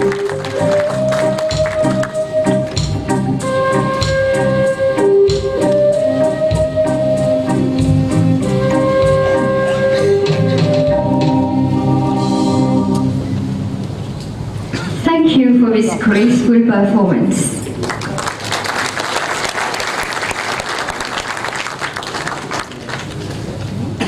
Thank you for this graceful performance.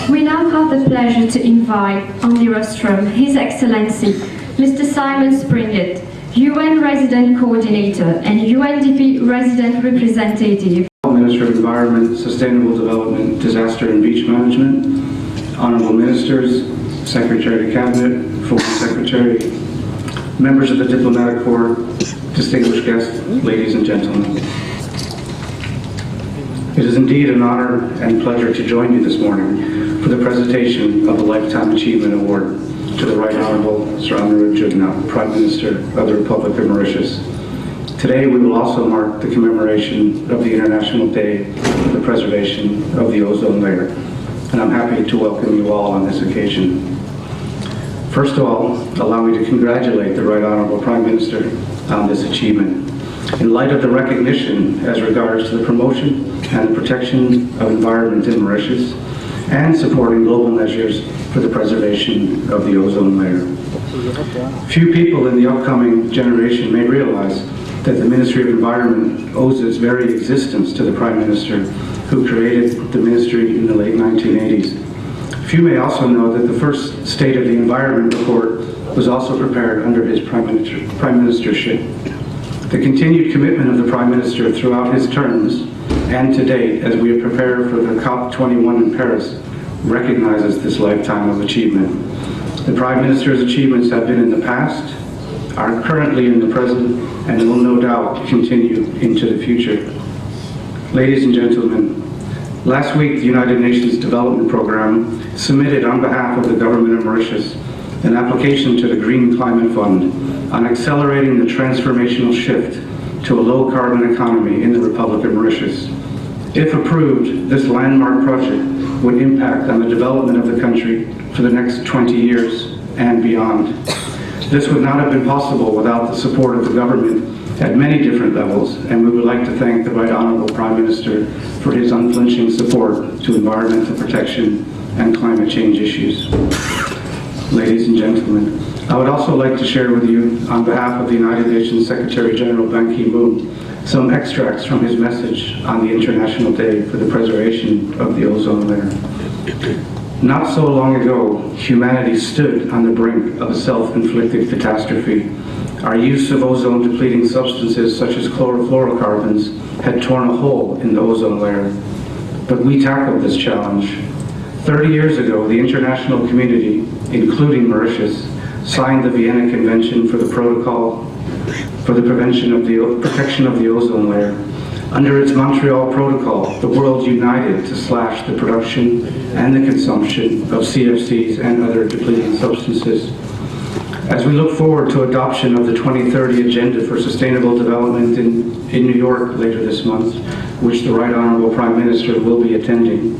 We now have the pleasure to invite on the rostrum His Excellency Mr. Simon Springett, UN Resident Coordinator and UNDP Resident Representative. Minister of Environment, Sustainable Development, Disaster and Beach Management, Honourable Ministers, Secretary to Cabinet, Foreign Secretary, members of the Diplomatic Corps, distinguished guests, ladies and gentlemen. It is indeed an honor and pleasure to join you this morning for the presentation of the Lifetime Achievement Award to the Right Honourable Sir Anerood Jugnauth, Prime Minister of the Republic of Mauritius. Today we will also mark the commemoration of the International Day for the Preservation of the Ozone Layer, and I'm happy to welcome you all on this occasion. First of all, allow me to congratulate the Right Honourable Prime Minister on this achievement. In light of the recognition as regards to the promotion and protection of environment in Mauritius and supporting global measures for the preservation of the ozone layer. Few people in the upcoming generation may realize that the Ministry of Environment owes its very existence to the Prime Minister who created the ministry in the late 1980s. Few may also know that the first State of the Environment report was also prepared under his prime ministership. The continued commitment of the Prime Minister throughout his terms and to date as we have prepared for the COP21 in Paris recognizes this lifetime of achievement. The Prime Minister's achievements have been in the past, are currently in the present, and will no doubt continue into the future. Ladies and gentlemen, last week the United Nations Development Programme submitted on behalf of the Government of Mauritius an application to the Green Climate Fund on accelerating the transformational shift to a low-carbon economy in the Republic of Mauritius. If approved, this landmark project would impact on the development of the country for the next 20 years and beyond. This would not have been possible without the support of the government at many different levels, and we would like to thank the Right Honourable Prime Minister for his unflinching support to environmental protection and climate change issues. Ladies and gentlemen, I would also like to share with you, on behalf of the United Nations Secretary General Ban Ki-moon, some extracts from his message on the International Day for the Preservation of the Ozone Layer. Not so long ago, humanity stood on the brink of a self-inflicted catastrophe. Our use of ozone-depleting substances such as chlorofluorocarbons had torn a hole in the ozone layer. But we tackled this challenge. 30 years ago, the international community, including Mauritius, signed the Vienna Convention for the Protocol for the protection of the ozone layer. Under its Montreal Protocol, the world united to slash the production and the consumption of CFCs and other depleting substances. As we look forward to adoption of the 2030 Agenda for Sustainable Development in New York later this month, which the Right Honourable Prime Minister will be attending,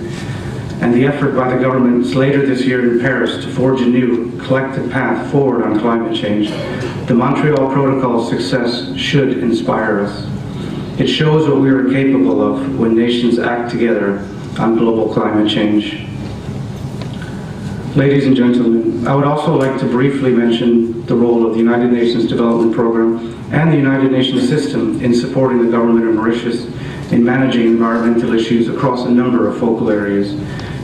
and the effort by the governments later this year in Paris to forge a new collective path forward on climate change, the Montreal Protocol's success should inspire us. It shows what we are capable of when nations act together on global climate change. Ladies and gentlemen, I would also like to briefly mention the role of the United Nations Development Programme and the United Nations system in supporting the government of Mauritius in managing environmental issues across a number of focal areas,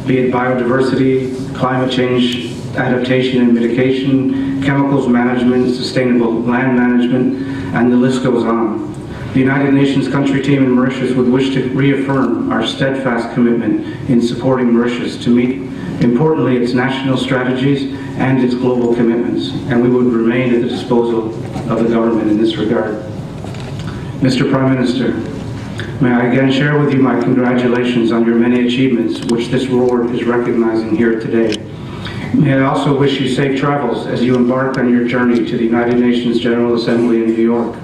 be it biodiversity, climate change, adaptation and mitigation, chemicals management, sustainable land management, and the list goes on. The United Nations country team in Mauritius would wish to reaffirm our steadfast commitment in supporting Mauritius to meet, importantly, its national strategies and its global commitments, and we would remain at the disposal of the government in this regard. Mr. Prime Minister, may I again share with you my congratulations on your many achievements which this award is recognizing here today. May I also wish you safe travels as you embark on your journey to the United Nations General Assembly in New York,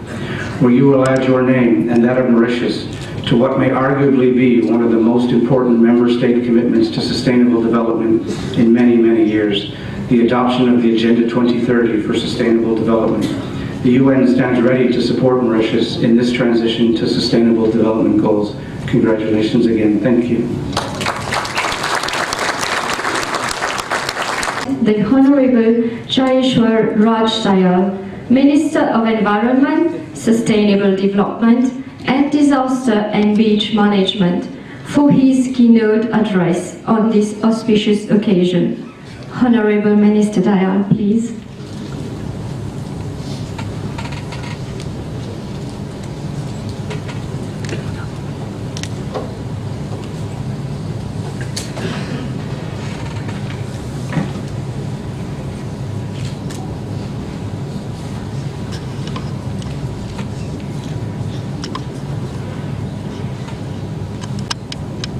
where you will add your name and that of Mauritius to what may arguably be one of the most important member state commitments to sustainable development in many, many years, the adoption of the Agenda 2030 for Sustainable Development. The UN stands ready to support Mauritius in this transition to sustainable development goals. Congratulations again. Thank you. The Honorable Jayeshwar Raj Dayal, Minister of Environment, Sustainable Development and Disaster and Beach Management, for his keynote address on this auspicious occasion. Honorable Minister Dayal, please.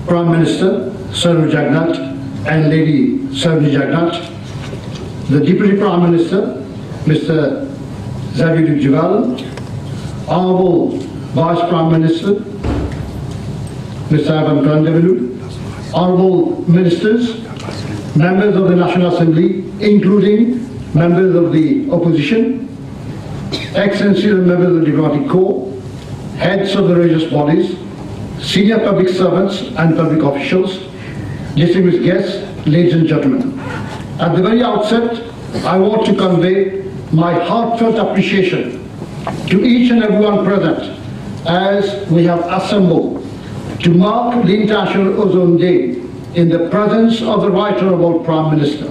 Prime Minister Anerood Jugnauth and Lady Anerood Jugnauth, the Deputy Prime Minister Mr. Anerood Jugnauth, Honourable Vice Prime Minister Mr. Anerood, Honourable Ministers, Members of the National Assembly, including members of the Opposition, Excellencies and members of the Diplomatic Corps, heads of the religious bodies, senior public servants and public officials, distinguished guests, ladies and gentlemen. At the very outset, I want to convey my heartfelt appreciation to each and everyone present as we have assembled to mark the International Ozone Day in the presence of the Right Honourable Prime Minister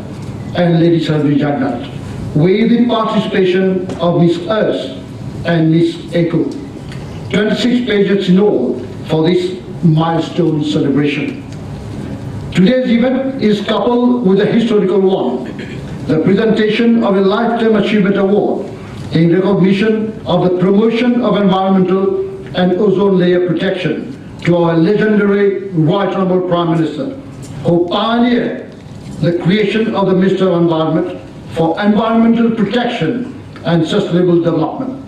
and Lady Anerood Jugnauth, with the participation of Miss Earth and Miss Echo. 26 pages in all for this milestone celebration. Today's event is coupled with a historical one, the presentation of a Lifetime Achievement Award in recognition of the promotion of environmental and ozone layer protection to our legendary Right Honourable Prime Minister, who pioneered the creation of the Minister of Environment for environmental protection and sustainable development.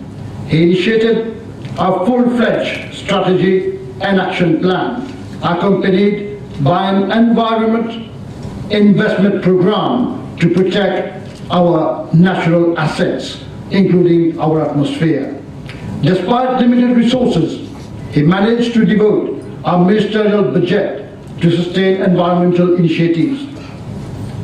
He initiated a full-fledged strategy and action plan accompanied by an environment investment program to protect our natural assets, including our atmosphere. Despite limited resources, he managed to devote a ministerial budget to sustain environmental initiatives.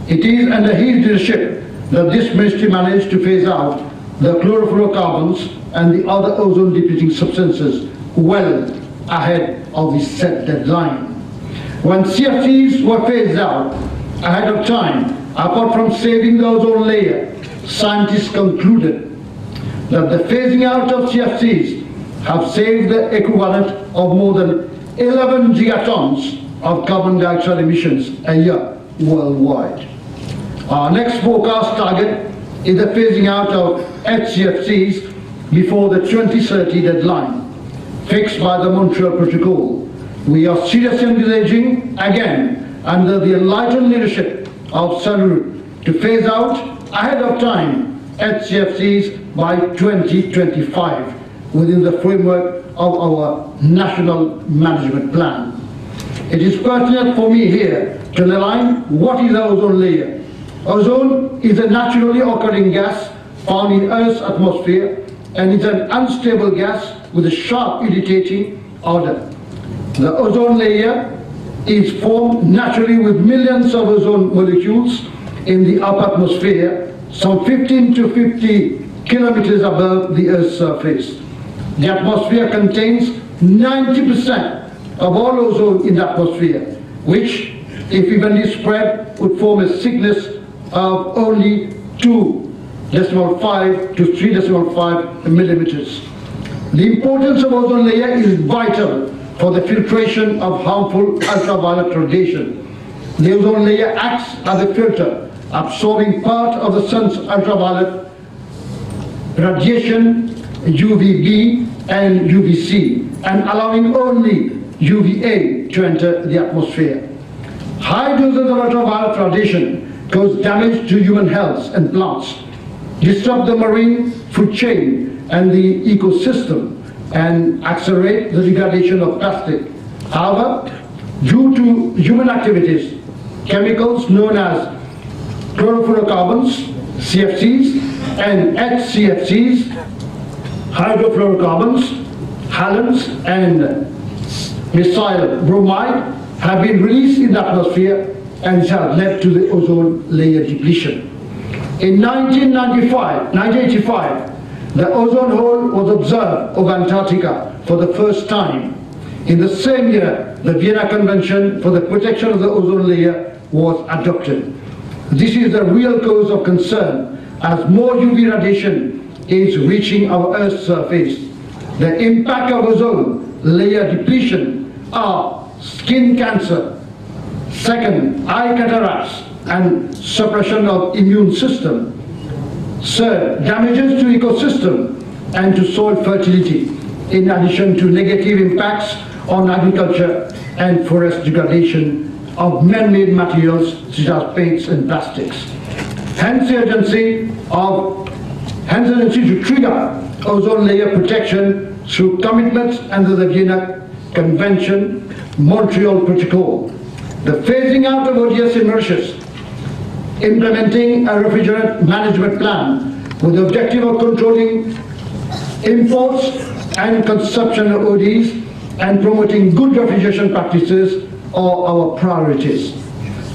It is under his leadership that this ministry managed to phase out the chlorofluorocarbons and the other ozone-depleting substances well ahead of the set deadline. When CFCs were phased out ahead of time, apart from saving the ozone layer, scientists concluded that the phasing out of CFCs have saved the equivalent of more than 11 gigatons of carbon dioxide emissions a year worldwide. Our next forecast target is the phasing out of HCFCs before the 2030 deadline fixed by the Montreal Protocol. We are seriously envisaging, again, under the enlightened leadership of Anerood, to phase out ahead of time HCFCs by 2025 within the framework of our national management plan. It is pertinent for me here to underline what is the ozone layer. Ozone is a naturally occurring gas found in Earth's atmosphere and is an unstable gas with a sharp irritating odor. The ozone layer is formed naturally with millions of ozone molecules in the upper atmosphere, some 15 to 50 kilometers above the Earth's surface. The atmosphere contains 90% of all ozone in the atmosphere, which, if evenly spread, would form a thickness of only 2.5 to 3.5 millimeters. The importance of ozone layer is vital for the filtration of harmful ultraviolet radiation. The ozone layer acts as a filter, absorbing part of the sun's ultraviolet radiation, UVB and UVC, and allowing only UVA to enter the atmosphere. High doses of ultraviolet radiation cause damage to human health and plants, disrupt the marine food chain and the ecosystem, and accelerate the degradation of plastic. However, due to human activities, chemicals known as chlorofluorocarbons, CFCs, and HCFCs hydrofluorocarbons, halons, and methyl bromide have been released in the atmosphere, and it has led to the ozone layer depletion. In 1985, the ozone hole was observed over Antarctica for the first time. In the same year, the Vienna Convention for the Protection of the Ozone Layer was adopted. This is the real cause of concern as more UV radiation is reaching our Earth's surface. The impact of ozone layer depletion are skin cancer, second, eye cataracts and suppression of immune system, third, damages to ecosystem and to soil fertility, in addition to negative impacts on agriculture and forest degradation of man-made materials such as paints and plastics. Hence the urgency to trigger ozone layer protection through commitments under the Vienna Convention, Montreal Protocol, the phasing out of ODS in Mauritius, implementing a refrigerant management plan with the objective of controlling imports and consumption of ODs and promoting good refrigeration practices are our priorities.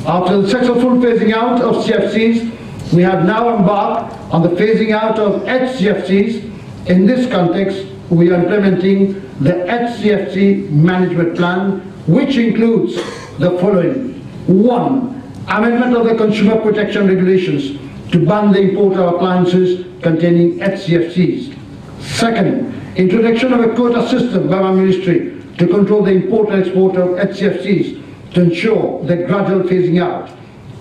After the successful phasing out of CFCs, we have now embarked on the phasing out of HCFCs. In this context, we are implementing the HCFC management plan, which includes the following. 1. Amendment of the Consumer Protection Regulations to ban the import of appliances containing HCFCs. Second, introduction of a quota system by my ministry to control the import and export of HCFCs to ensure the gradual phasing out.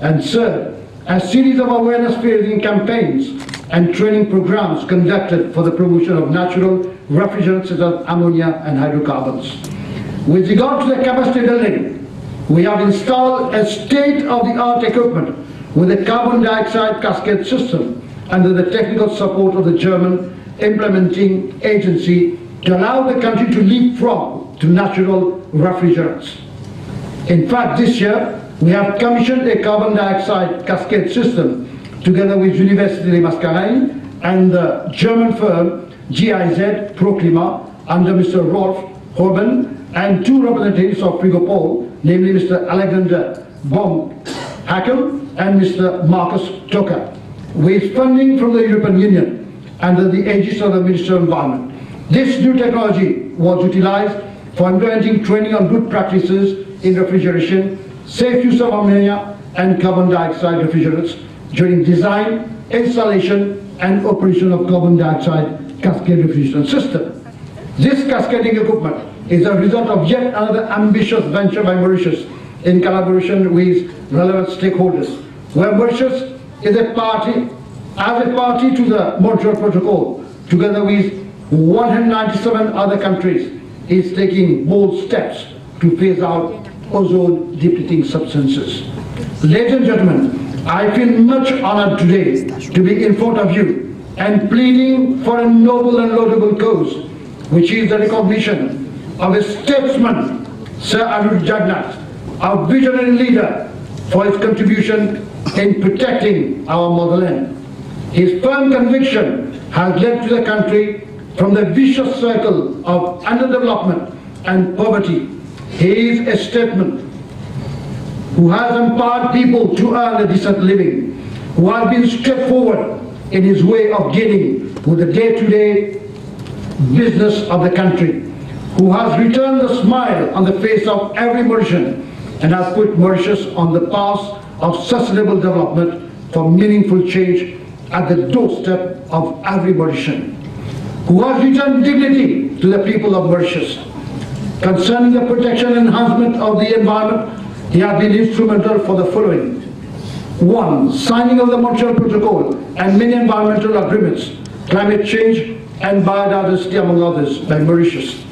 And third, a series of awareness raising campaigns and training programs conducted for the promotion of natural refrigerants such as ammonia and hydrocarbons. With regard to the capacity building, we have installed a state-of-the-art equipment with a carbon dioxide cascade system under the technical support of the German implementing agency to allow the country to leapfrog to natural refrigerants. In fact, this year, we have commissioned a carbon dioxide cascade system together with Université de Mascareignes and the German firm GIZ Proclima under Mr. Rolf Horben and 2 representatives of Frigopol, namely Mr. Alexander Baum-Hackel and Mr. Marcus Toka, with funding from the European Union under the aegis of the Ministry of Environment. This new technology was utilized for implementing training on good practices in refrigeration, safe use of ammonia and carbon dioxide refrigerants during design, installation and operation of carbon dioxide cascade refrigeration system. This cascading equipment is a result of yet another ambitious venture by Mauritius in collaboration with relevant stakeholders, where Mauritius is a party to the Montreal Protocol, together with 197 other countries, is taking bold steps to phase out ozone depleting substances. Ladies and gentlemen, I feel much honored today to be in front of you and pleading for a noble and laudable cause, which is the recognition of a statesman, Sir Anerood Jugnauth, our visionary leader, for his contribution in protecting our motherland. His firm conviction has led to the country from the vicious circle of underdevelopment and poverty. He is a statesman who has empowered people to earn a decent living, who has been straightforward in his way of dealing with the day-to-day business of the country, who has returned the smile on the face of every Mauritian and has put Mauritius on the path of sustainable development for meaningful change at the doorstep of every Mauritian, who has returned dignity to the people of Mauritius. Concerning the protection and enhancement of the environment, he has been instrumental for the following. 1. Signing of the Montreal Protocol and many environmental agreements, climate change and biodiversity among others by Mauritius.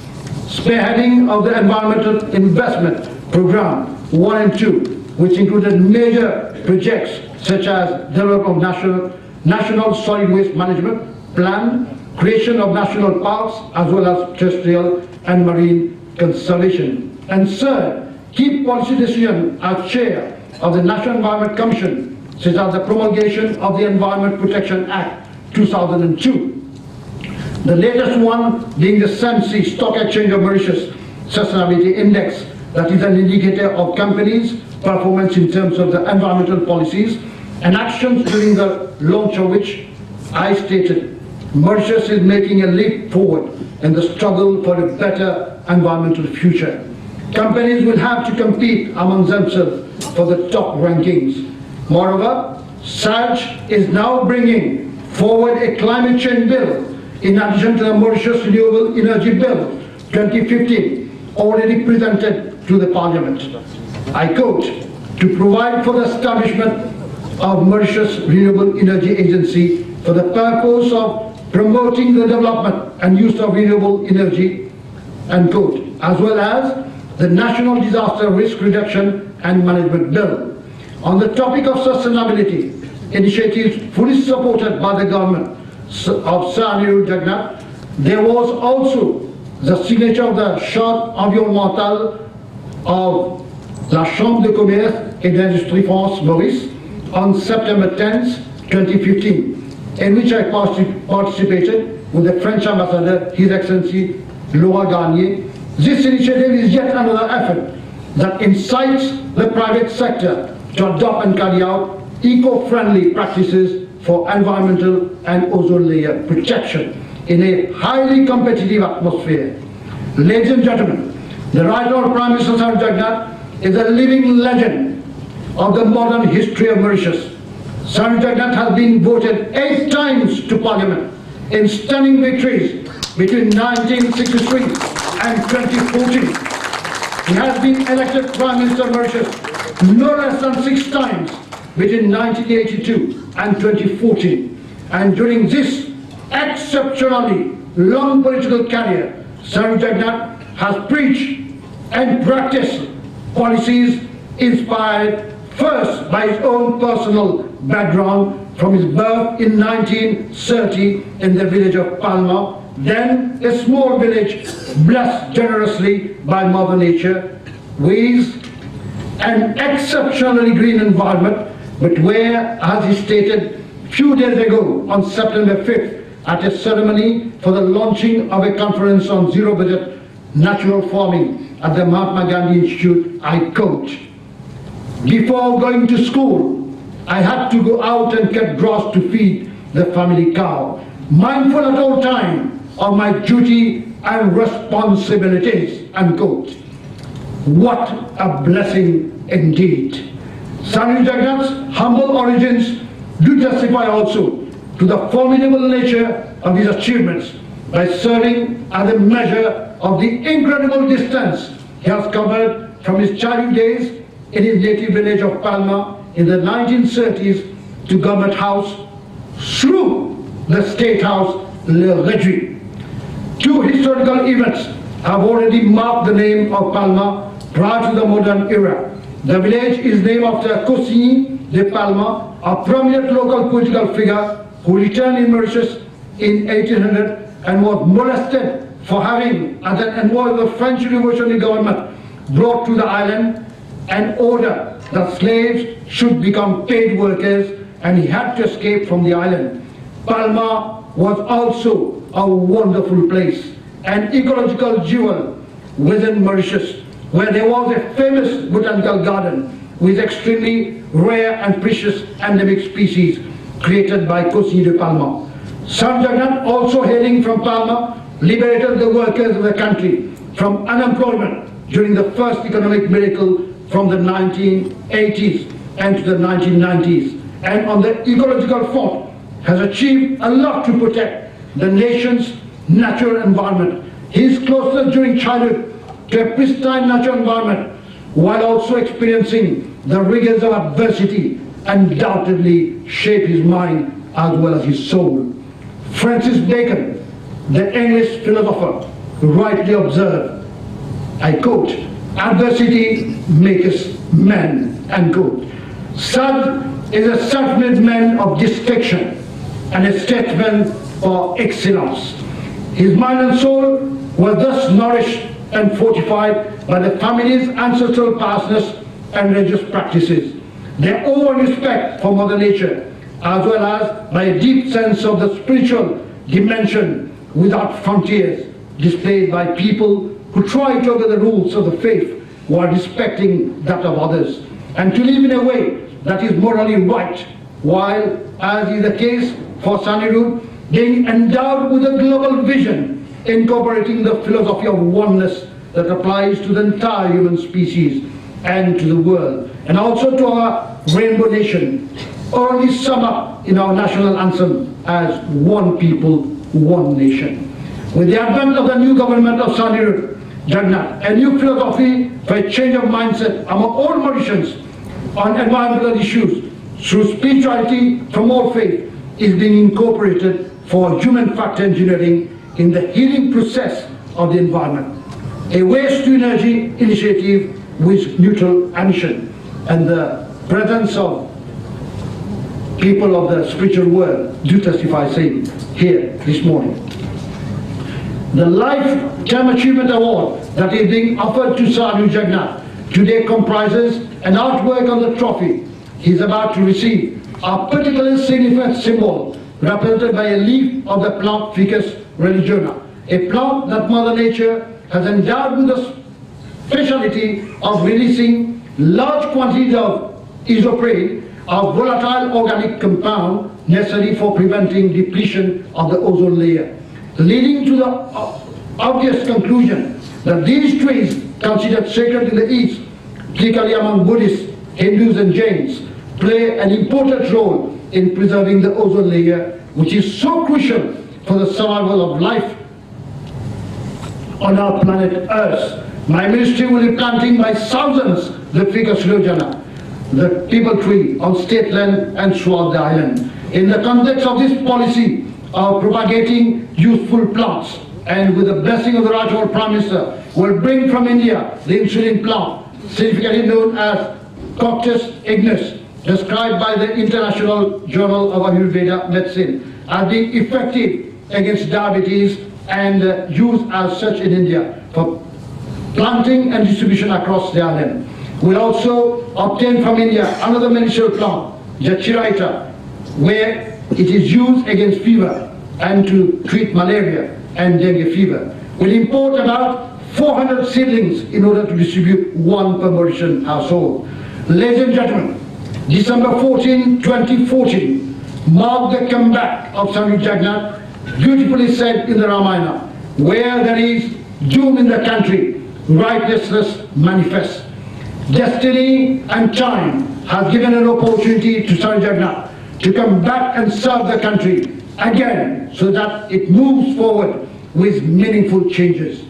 Spearheading of the environmental investment program 1 and 2, which included major projects such as development of national solid waste management plan, creation of national parks, as well as terrestrial and marine conservation. And third, key policy decision as chair of the National Environment Commission, such as the promulgation of the Environment Protection Act 2002, The latest one being the SEMSI Stock Exchange of Mauritius Sustainability Index, that is an indicator of companies' performance in terms of the environmental policies and actions, during the launch of which I stated Mauritius is making a leap forward in the struggle for a better environmental future. Companies will have to compete among themselves for the top rankings. Moreover, SAG is now bringing forward a climate change bill in addition to the Mauritius Renewable Energy Bill 2015 already presented to the Parliament. I quote, to provide for the establishment of Mauritius Renewable Energy Agency for the purpose of promoting the development and use of renewable energy, end quote, as well as the National Disaster Risk Reduction and Management Bill. On the topic of sustainability, initiatives fully supported by the government of Sir Anerood Jugnauth, there was also the signature of the Charte environnementale of la Chambre de Commerce et d'Industrie France Maurice on September 10, 2015, in which I participated with the French Ambassador, His Excellency Laura Garnier. This initiative is yet another effort that incites the private sector to adopt and carry out eco-friendly practices for environmental and ozone layer protection in a highly competitive atmosphere. Ladies and gentlemen, the Right Honourable Prime Minister Sir Jugnauth is a living legend of the modern history of Mauritius. Sir Jugnauth has been voted 8 times to Parliament in stunning victories between 1963 and 2014. He has been elected Prime Minister of Mauritius no less than 6 times between 1982 and 2014. And during this exceptionally long political career, Sir Jugnauth has preached and practiced policies inspired first by his own personal background from his birth in 1930 in the village of Palma, then a small village blessed generously by Mother Nature with an exceptionally green environment, but where, as he stated a few days ago on September 5th at a ceremony for the launching of a conference on zero-budget natural farming at the Mahatma Gandhi Institute, I quote, before going to school, I had to go out and cut grass to feed the family cow, mindful at all times of my duty and responsibilities, unquote. What a blessing indeed. Sir Jugnauth's humble origins do testify also to the formidable nature of his achievements by serving as a measure of the incredible distance he has covered from his childhood days in his native village of Palma in the 1930s to Government House through the State House, Le Réduit. 2 historical events have already marked the name of Palma prior to the modern era. The village is named after Cosigny de Palma, a prominent local political figure who returned in Mauritius in 1800 and was molested for having, as an envoy of the French revolutionary government, brought to the island an order that slaves should become paid workers, and he had to escape from the island. Palma was also a wonderful place, an ecological jewel within Mauritius, where there was a famous botanical garden with extremely rare and precious endemic species created by Cosigny de Palma. Sir Jugnauth, also hailing from Palma, liberated the workers of the country from unemployment during the first economic miracle from the 1980s and to the 1990s, and on the ecological front has achieved a lot to protect the nation's natural environment. His closeness during childhood to a pristine natural environment, while also experiencing the rigors of adversity, undoubtedly shaped his mind as well as his soul. Francis Bacon, the English philosopher, rightly observed, I quote, adversity makes men, end quote. Sad is a self-made man of distinction and a statesman for excellence. His mind and soul were thus nourished and fortified by the family's ancestral pastness and religious practices, their own respect for Mother Nature, as well as by a deep sense of the spiritual dimension without frontiers displayed by people who try to obey the rules of the faith while respecting that of others, and to live in a way that is morally right, while, as is the case for Anerood, being endowed with a global vision incorporating the philosophy of oneness that applies to the entire human species and to the world, and also to our rainbow nation, only sum up in our national anthem as one people, one nation. With the advent of the new government of Anerood Jugnauth, a new philosophy for a change of mindset among all Mauritians on environmental issues through spirituality from all faith is being incorporated for human factor engineering in the healing process of the environment. A waste to energy initiative with neutral emission, and the presence of people of the spiritual world do testify saying here this morning. The Lifetime Achievement Award that is being offered to Anerood Jugnauth today comprises an artwork on the trophy he is about to receive, a particularly significant symbol represented by a leaf of the plant Ficus religiosa, a plant that Mother Nature has endowed with the speciality of releasing large quantities of isoprene, a volatile organic compound necessary for preventing depletion of the ozone layer, leading to the obvious conclusion that these trees, considered sacred in the East, particularly among Buddhists, Hindus and Jains, play an important role in preserving the ozone layer, which is so crucial for the survival of life on our planet Earth. My ministry will be planting by thousands the Ficus religiosa, the people tree, on state land and throughout the island. In the context of this policy of propagating useful plants, and with the blessing of the Right Honourable Prime Minister, will bring from India the insulin plant, significantly known as Cactus ignis, described by the International Journal of Ayurveda Medicine as being effective against diabetes and used as such in India for planting and distribution across the island. We'll also obtain from India another medicinal plant, Jachiraita, where it is used against fever and to treat malaria and dengue fever. We'll import about 400 seedlings in order to distribute one per Mauritian household. Ladies and gentlemen, December 14, 2014 marked the comeback of Anerood Jugnauth, beautifully said in the Ramayana, where there is doom in the country, righteousness manifests. Destiny and time has given an opportunity to Anerood Jugnauth to come back and serve the country again so that it moves forward with meaningful changes.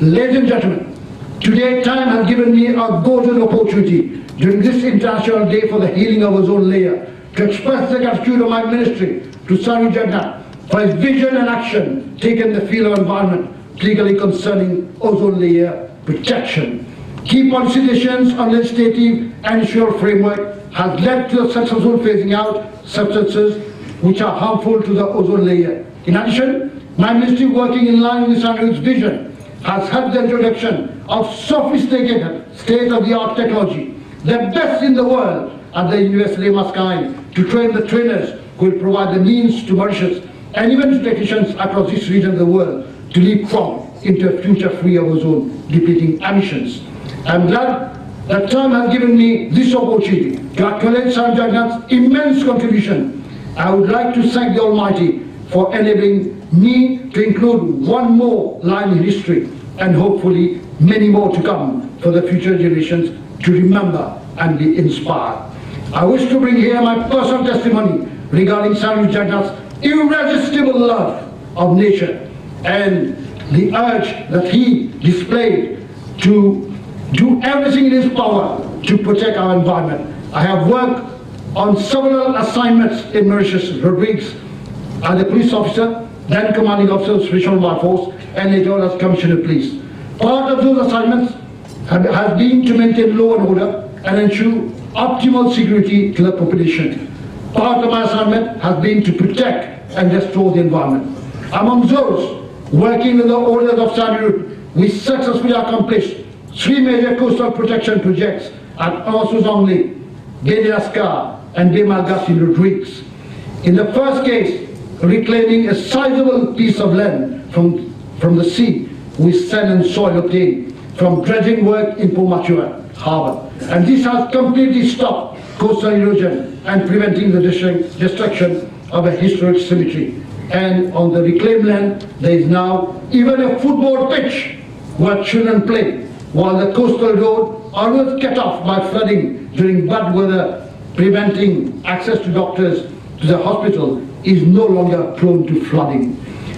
Ladies and gentlemen, today time has given me a golden opportunity during this International Day for the Healing of Ozone Layer to express the gratitude of my ministry to Anerood Jugnauth for his vision and action taken in the field of environment, particularly concerning ozone layer protection. Key policy decisions on legislative and institutional framework has led to the successful phasing out substances which are harmful to the ozone layer. In addition, my ministry, working in line with Anerood's vision, has helped the introduction of sophisticated state-of-the-art technology, the best in the world at the University of Muscat, to train the trainers who will provide the means to Mauritius and even to technicians across this region of the world to leapfrog into a future free of ozone depleting emissions. I'm glad that time has given me this opportunity to acknowledge Anerood Jugnauth's immense contribution. I would like to thank the Almighty for enabling me to include one more line in history, and hopefully many more to come for the future generations to remember and be inspired. I wish to bring here my personal testimony regarding Anerood Jugnauth's irresistible love of nature and the urge that he displayed to do everything in his power to protect our environment. I have worked on several assignments in Mauritius, Rodrigues, as a police officer, then commanding officer of Special War Force, and later as Commissioner of Police. Part of those assignments has been to maintain law and order and ensure optimal security to the population. Part of my assignment has been to protect and restore the environment. Among those working with the orders of Anerood, we successfully accomplished 3 major coastal protection projects at Ansuzongli, Baie de Lascar, and Baie Malgache in Rodrigues. In the first case, reclaiming a sizable piece of land from the sea with sand and soil obtained from dredging work in Pomachua Harbour. And this has completely stopped coastal erosion and preventing the destruction of a historic cemetery. And on the reclaimed land, there is now even a football pitch where children play, while the coastal road, always cut off by flooding during bad weather, preventing access to doctors to the hospital, is no longer prone to flooding.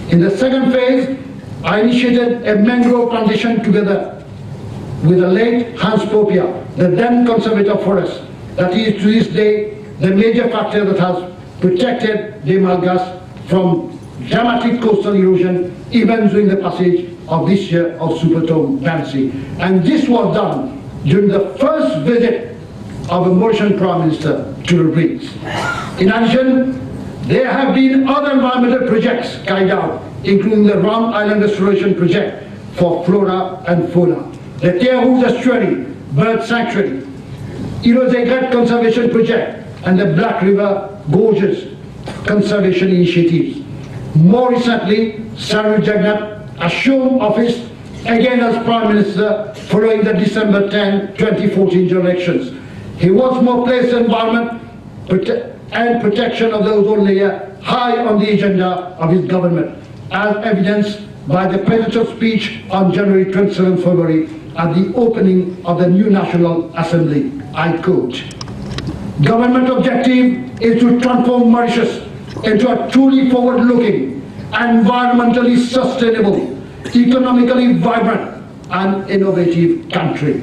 In the second phase, I initiated a mangrove plantation together with the late Hans Popia, the then conservator forest, that is to this day the major factor that has protected the Malgas from dramatic coastal erosion even during the passage of this year of Superstorm Nancy. And this was done during the first visit of a Mauritian Prime Minister to the Greeks. In addition, there have been other environmental projects carried out, including the Round Island Restoration Project for flora and fauna, the Terhouz Estuary Bird Sanctuary, Irozeghat Conservation Project, and the Black River Gorges Conservation Initiatives. More recently, Anerood Jugnauth assumed office again as Prime Minister following the December 10, 2014 elections. He wants more place environment and protection of the ozone layer high on the agenda of his government, as evidenced by the presidential speech on January 27 February at the opening of the new National Assembly. I quote, "Government objective is to transform Mauritius into a truly forward-looking, environmentally sustainable, economically vibrant and innovative country.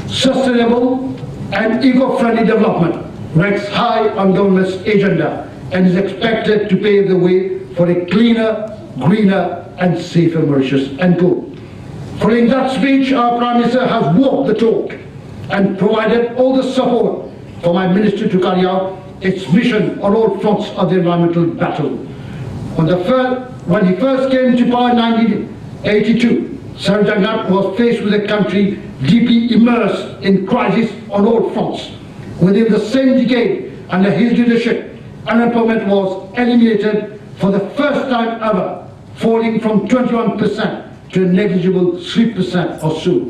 Sustainable and eco-friendly development ranks high on government's agenda and is expected to pave the way for a cleaner, greener and safer Mauritius." End quote. Following that speech, our Prime Minister has walked the talk and provided all the support for my ministry to carry out its mission on all fronts of the environmental battle. When he first came to power in 1982, Anerood Jugnauth was faced with a country deeply immersed in crisis on all fronts. Within the same decade, under his leadership, unemployment was eliminated for the first time ever, falling from 21% to a negligible 3% or so.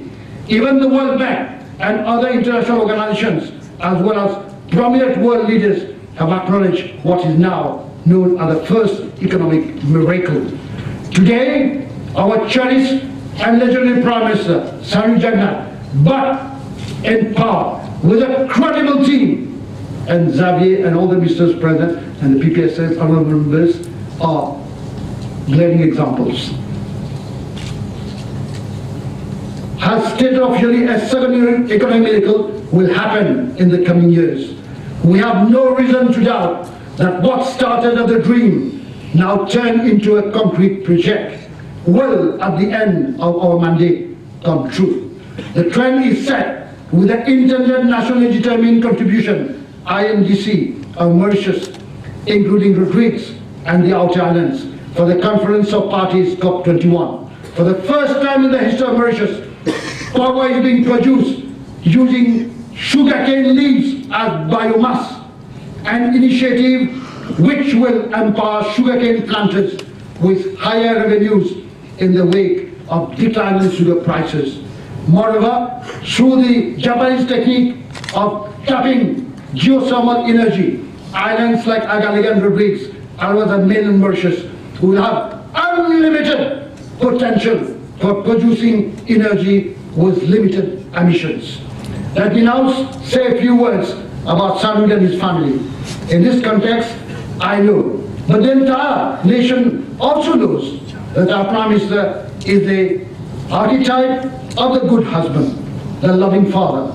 Even the World Bank and other international organizations, as well as prominent world leaders, have acknowledged what is now known as the first economic miracle. Today, our cherished and legendary Prime Minister, Anerood Jugnauth, but in power with a credible team, and Xavier and all the ministers present and the PPSS honorable members are glaring examples. Has stated officially a second economic miracle will happen in the coming years. We have no reason to doubt that what started as a dream, now turned into a concrete project, will at the end of our mandate come true. The trend is set with the intended nationally determined contribution, INDC, of Mauritius, including the Greeks and the outer islands, for the Conference of Parties COP21. For the first time in the history of Mauritius, power is being produced using sugarcane leaves as biomass, an initiative which will empower sugarcane planters with higher revenues in the wake of declining sugar prices. Moreover, through the Japanese technique of tapping geothermal energy, islands like Agalega and Rodrigues, as well as mainland Mauritius, will have unlimited potential for producing energy with limited emissions. Let me now say a few words about Anerood and his family. In this context, I know, but the entire nation also knows, that our Prime Minister is the archetype of the good husband, the loving father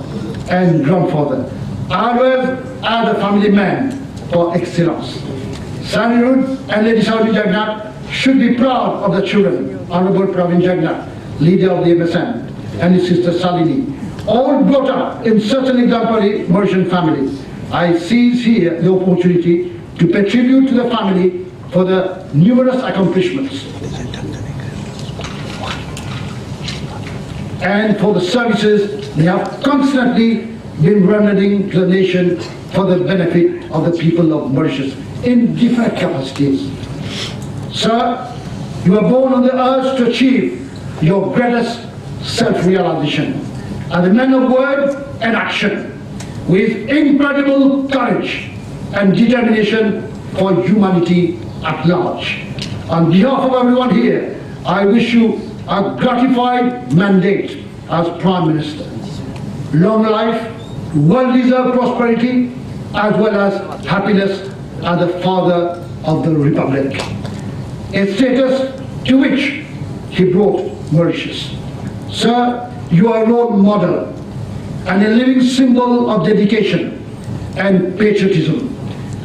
and grandfather, always as a family man for excellence. Anerood and Lady Anerood Jugnauth should be proud of the children, Honorable Pravin Jugnauth, leader of the MSN, and his sister Salini, all brought up in such an exemplary Mauritian family. I seize here the opportunity to pay tribute to the family for the numerous accomplishments and for the services they have constantly been rendering to the nation for the benefit of the people of Mauritius in different capacities. Sir, you were born on the earth to achieve your greatest self-realization as a man of word and action with incredible courage and determination for humanity at large. On behalf of everyone here, I wish you a gratified mandate as Prime Minister. Long life, well-deserved prosperity, as well as happiness as the Father of the Republic, a status to which he brought Mauritius. Sir, you are a role model and a living symbol of dedication and patriotism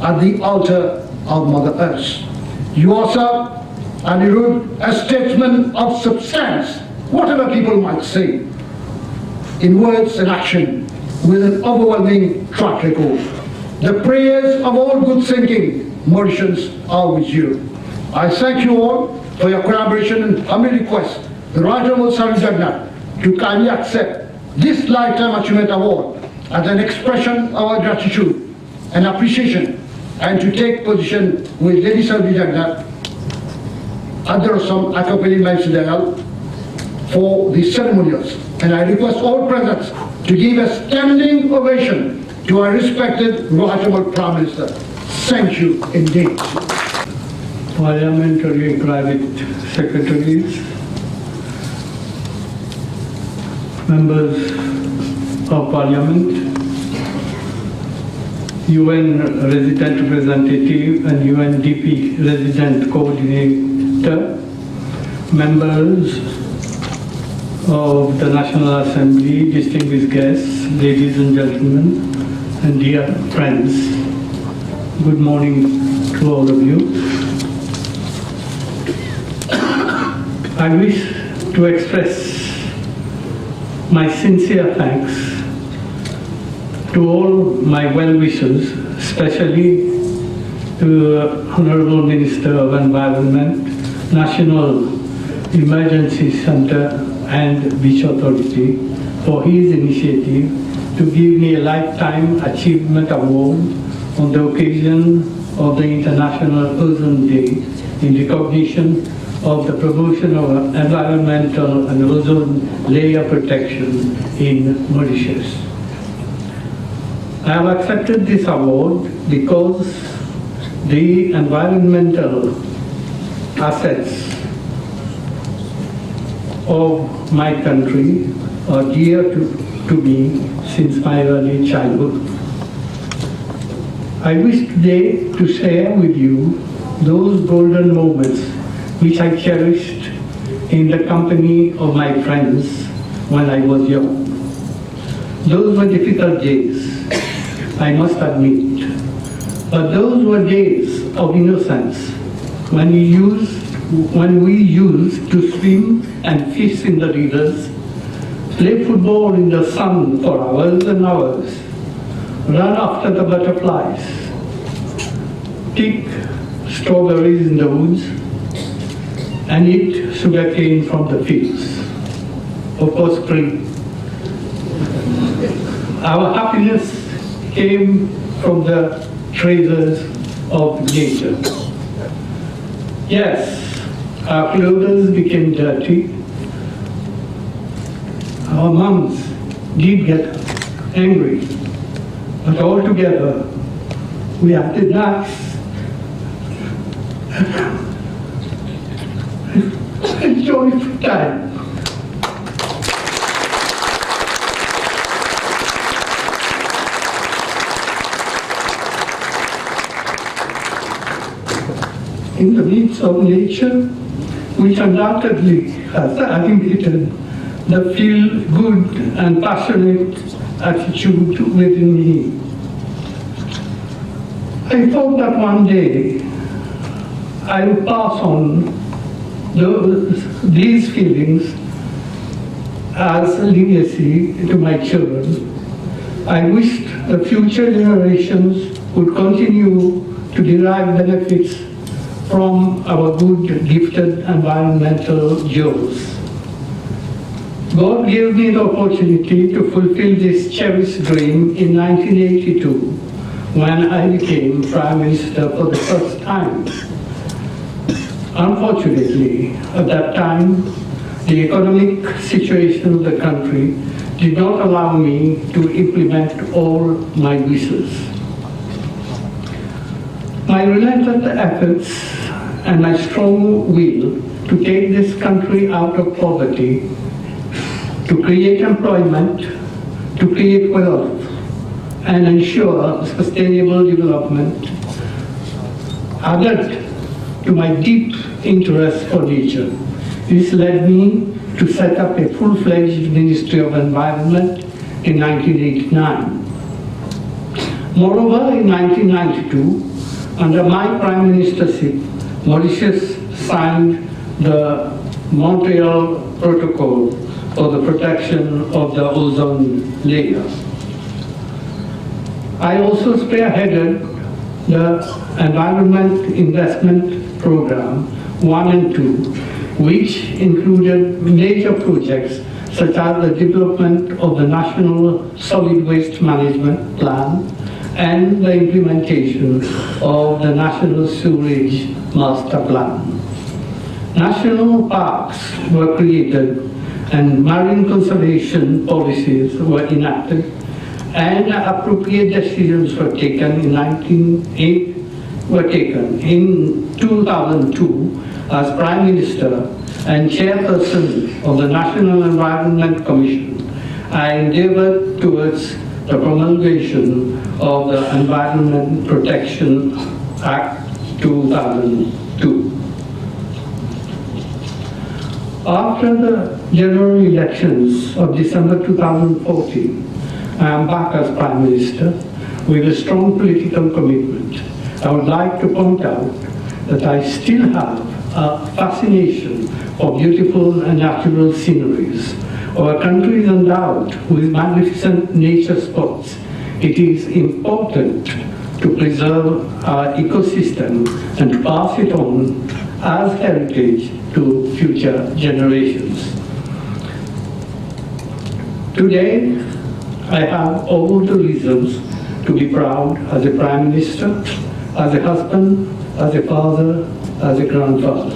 at the altar of Mother Earth. You are, sir, Anerood, a statesman of substance, whatever people might say, in words and action, with an overwhelming track record. The prayers of all good thinking Mauritians are with you. I thank you all for your collaboration and humbly request the Right Honourable Saru Jugnauth to kindly accept this Lifetime Achievement Award as an expression of our gratitude and appreciation, and to take position with Lady Saru Jugnauth at the Rosam accompanying my Sidayal for the ceremonials. And I request all present to give a standing ovation to our respected Right Honourable Prime Minister. Thank you indeed. Parliamentary and private secretaries, members of Parliament, UN resident representative and UNDP resident coordinator, members of the National Assembly, distinguished guests, ladies and gentlemen, and dear friends, good morning to all of you. I wish to express my sincere thanks to all my well-wishers, especially to the Honourable Minister of Environment, National Emergency Centre and Beach Authority for his initiative to give me a Lifetime Achievement Award on the occasion of the International Ozone Day in recognition of the promotion of environmental and ozone layer protection in Mauritius. I have accepted this award because the environmental assets of my country are dear to me since my early childhood. I wish today to share with you those golden moments which I cherished in the company of my friends when I was young. Those were difficult days, I must admit, but those were days of innocence when we used to swim and fish in the rivers, play football in the sun for hours and hours, run after the butterflies, pick strawberries in the woods, and eat sugarcane from the fields, of course free. Our happiness came from the treasures of nature. Yes, our clothes became dirty. Our moms did get angry, but all together we had a nice and joyful time. In the midst of nature, which undoubtedly has animated the feel-good and passionate attitude within me. I thought that one day I would pass on these feelings as a legacy to my children. I wished the future generations would continue to derive benefits from our good, gifted environmental jewels. God gave me the opportunity to fulfill this cherished dream in 1982 when I became Prime Minister for the first time. Unfortunately, at that time, the economic situation of the country did not allow me to implement all my wishes. My relentless efforts and my strong will to take this country out of poverty, to create employment, to create wealth, and ensure sustainable development, added to my deep interest for nature. This led me to set up a full-fledged Ministry of Environment in 1989. Moreover, in 1992, under my Prime Ministership, Mauritius signed the Montreal Protocol for the protection of the ozone layer. I also spearheaded the Environment Investment Program 1 and 2, which included major projects such as the development of the National Solid Waste Management Plan and the implementation of the National Sewerage Master Plan. National parks were created and marine conservation policies were enacted, and appropriate decisions were taken in 2002 as Prime Minister and Chairperson of the National Environment Commission. I endeavored towards the promulgation of the Environment Protection Act 2002. After the general elections of December 2014, I am back as Prime Minister with a strong political commitment. I would like to point out that I still have a fascination for beautiful and natural sceneries. Our country is endowed with magnificent nature spots. It is important to preserve our ecosystem and to pass it on as heritage to future generations. Today, I have all the reasons to be proud as a Prime Minister, as a husband, as a father, as a grandfather.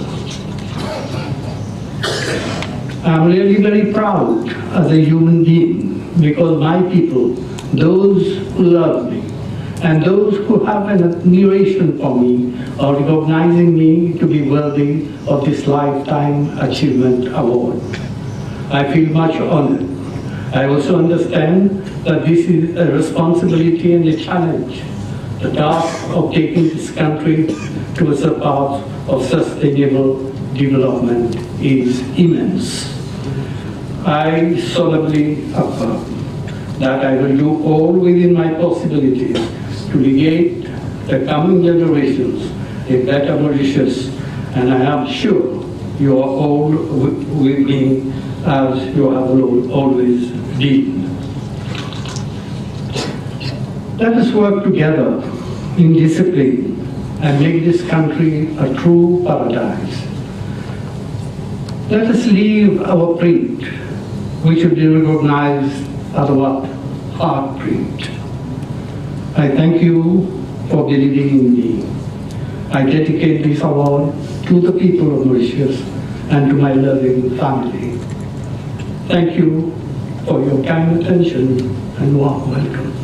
I'm really very proud as a human being because my people, those who love me, and those who have an admiration for me are recognizing me to be worthy of this Lifetime Achievement Award. I feel much honored. I also understand that this is a responsibility and a challenge. The task of taking this country towards a path of sustainable development is immense. I solemnly affirm that I will do all within my possibilities to legate the coming generations a better Mauritius, and I am sure you are all with me as you have always been. Let us work together in discipline and make this country a true paradise. Let us leave our print, which will be recognized as our heart print. I thank you for believing in me. I dedicate this award to the people of Mauritius and to my loving family. Thank you for your kind attention and warm welcome.